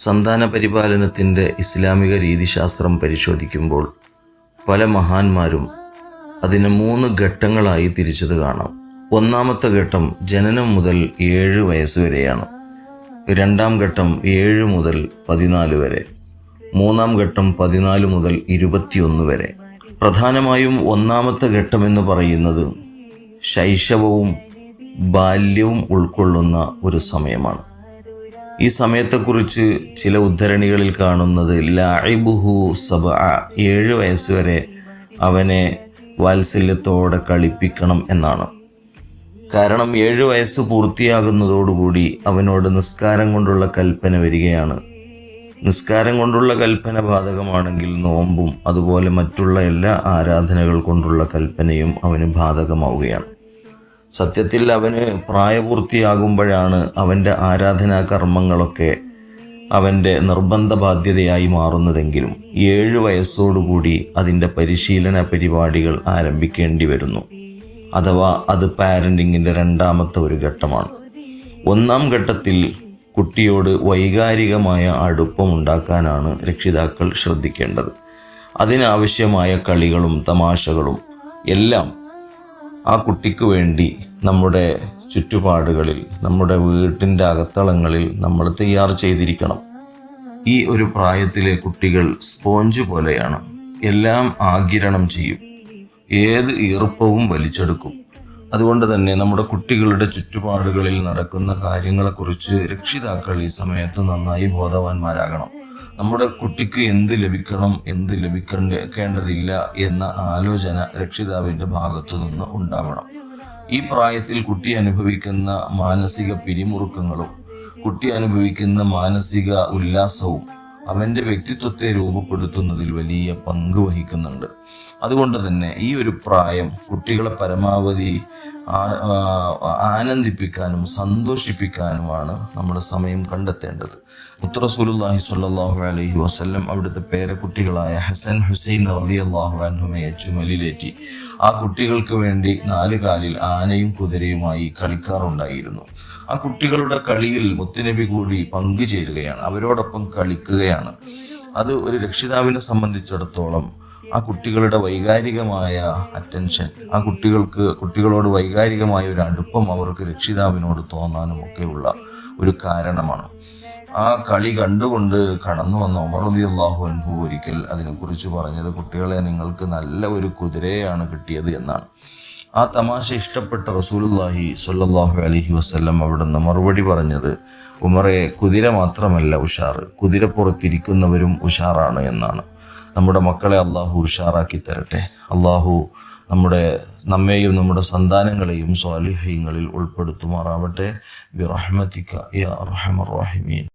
സന്താന പരിപാലനത്തിൻ്റെ ഇസ്ലാമിക രീതിശാസ്ത്രം പരിശോധിക്കുമ്പോൾ പല മഹാന്മാരും അതിനെ 3 ഘട്ടങ്ങളായി തിരിച്ചത് കാണാം. ഒന്നാമത്തെ ഘട്ടം ജനനം മുതൽ 7 വയസ്സ് വരെയാണ്. രണ്ടാം ഘട്ടം 7 മുതൽ 14 വരെ. മൂന്നാം ഘട്ടം 14 മുതൽ 21 വരെ. പ്രധാനമായും ഒന്നാമത്തെ ഘട്ടം എന്ന് പറയുന്നത് ശൈശവവും ബാല്യവും ഉൾക്കൊള്ളുന്ന ഒരു സമയമാണ്. ഈ സമയത്തെക്കുറിച്ച് ചില ഉദ്ധരണികളിൽ കാണുന്നത് ലഅബുഹു 7 വയസ്സ് വരെ അവനെ വാത്സല്യത്തോടെ കളിപ്പിക്കണം എന്നാണ്. കാരണം 7 വയസ്സ് പൂർത്തിയാകുന്നതോടുകൂടി അവനോട് നിസ്കാരം കൊണ്ടുള്ള കൽപ്പന വരികയാണ്. നിസ്കാരം കൊണ്ടുള്ള കൽപ്പന ബാധകമാണെങ്കിൽ നോമ്പും അതുപോലെ മറ്റുള്ള എല്ലാ ആരാധനകൾ കൊണ്ടുള്ള കൽപ്പനയും അവന് ബാധകമാവുകയാണ്. സത്യത്തിൽ അവന് പ്രായപൂർത്തിയാകുമ്പോഴാണ് അവൻ്റെ ആരാധനാ കർമ്മങ്ങളൊക്കെ അവൻ്റെ നിർബന്ധ ബാധ്യതയായി മാറുന്നതെങ്കിലും 7 വയസ്സോടുകൂടി അതിൻ്റെ പരിശീലന പരിപാടികൾ ആരംഭിക്കേണ്ടി വരുന്നു. അഥവാ അത് പാരൻറ്റിങ്ങിൻ്റെ രണ്ടാമത്തെ ഒരു ഘട്ടമാണ്. ഒന്നാം ഘട്ടത്തിൽ കുട്ടിയോട് വൈകാരികമായ അടുപ്പമുണ്ടാക്കാനാണ് രക്ഷിതാക്കൾ ശ്രദ്ധിക്കേണ്ടത്. അതിനാവശ്യമായ കളികളും തമാശകളും എല്ലാം ആ കുട്ടിക്ക് വേണ്ടി നമ്മുടെ ചുറ്റുപാടുകളിൽ, നമ്മുടെ വീട്ടിൻ്റെ അകത്തളങ്ങളിൽ നമ്മൾ തയ്യാർ ചെയ്തിരിക്കണം. ഈ ഒരു പ്രായത്തിലെ കുട്ടികൾ സ്പോഞ്ച് പോലെയാണ്. എല്ലാം ആഗിരണം ചെയ്യും, ഏത് ഈർപ്പവും വലിച്ചെടുക്കും. അതുകൊണ്ട് തന്നെ നമ്മുടെ കുട്ടികളുടെ ചുറ്റുപാടുകളിൽ നടക്കുന്ന കാര്യങ്ങളെക്കുറിച്ച് രക്ഷിതാക്കൾ ഈ സമയത്ത് നന്നായി ബോധവാന്മാരാകണം. നമ്മുടെ കുട്ടിക്ക് എന്ത് ലഭിക്കണം, എന്ത് ലഭിക്കേണ്ടതില്ല എന്ന ആലോചന രക്ഷിതാവിൻ്റെ ഭാഗത്തു നിന്ന് ഉണ്ടാവണം. ഈ പ്രായത്തിൽ കുട്ടി അനുഭവിക്കുന്ന മാനസിക പിരിമുറുക്കങ്ങളും കുട്ടി അനുഭവിക്കുന്ന മാനസിക ഉല്ലാസവും അവൻ്റെ വ്യക്തിത്വത്തെ രൂപപ്പെടുത്തുന്നതിൽ വലിയ പങ്ക് വഹിക്കുന്നുണ്ട്. അതുകൊണ്ട് തന്നെ ഈ ഒരു പ്രായം കുട്ടികളെ പരമാവധി ആനന്ദിപ്പിക്കാനും സന്തോഷിപ്പിക്കാനുമാണ് നമ്മൾ സമയം കണ്ടെത്തേണ്ടത്. മുത്ത് റസൂലുള്ളാഹി സ്വല്ലല്ലാഹു അലൈഹി വസല്ലം അവിടുത്തെ പേരക്കുട്ടികളായ ഹസൻ ഹുസൈൻ റളിയല്ലാഹു അൻഹുമയെ ചുമലിലേറ്റി ആ കുട്ടികൾക്ക് വേണ്ടി 4 കാലിൽ ആനയും കുതിരയുമായി കളിക്കാറുണ്ടായിരുന്നു. ആ കുട്ടികളുടെ കളിയിൽ മുത്തുനബി കൂടി പങ്കുചേരുകയാണ്, അവരോടൊപ്പം കളിക്കുകയാണ്. അത് ഒരു രക്ഷിതാവിനെ സംബന്ധിച്ചിടത്തോളം ആ കുട്ടികളുടെ വൈകാരികമായ അറ്റൻഷൻ, ആ കുട്ടികളോട് വൈകാരികമായ ഒരു അടുപ്പം അവർക്ക് രക്ഷിതാവിനോട് തോന്നാനും ഒക്കെയുള്ള ഒരു കാരണമാണ്. ആ കളി കണ്ടുകൊണ്ട് കടന്നു വന്ന ഉമർ റളിയല്ലാഹു അൻഹു ഒരിക്കൽ അതിനെക്കുറിച്ച് പറഞ്ഞത്, കുട്ടികളെ, നിങ്ങൾക്ക് നല്ല ഒരു കുതിരയാണ് കിട്ടിയത് എന്നാണ്. ആ തമാശ ഇഷ്ടപ്പെട്ട റസൂലുള്ളാഹി സ്വല്ലല്ലാഹു അലൈഹി വസല്ലം അവിടുന്ന് മറുപടി പറഞ്ഞത്, ഉമറെ, കുതിര മാത്രമല്ല ഉഷാറ്, കുതിരപ്പുറത്തിരിക്കുന്നവരും ഉഷാറാണ് എന്നാണ്. നമ്മുടെ മക്കളെ അള്ളാഹു ഉഷാറാക്കി തരട്ടെ. അള്ളാഹു നമ്മെയും നമ്മുടെ സന്താനങ്ങളെയും സ്വാലിഹീങ്ങളിൽ ഉൾപ്പെടുത്തുമാറാവട്ടെ. ബിറഹ്മതിക യാ അർഹമർ റഹീമീൻ.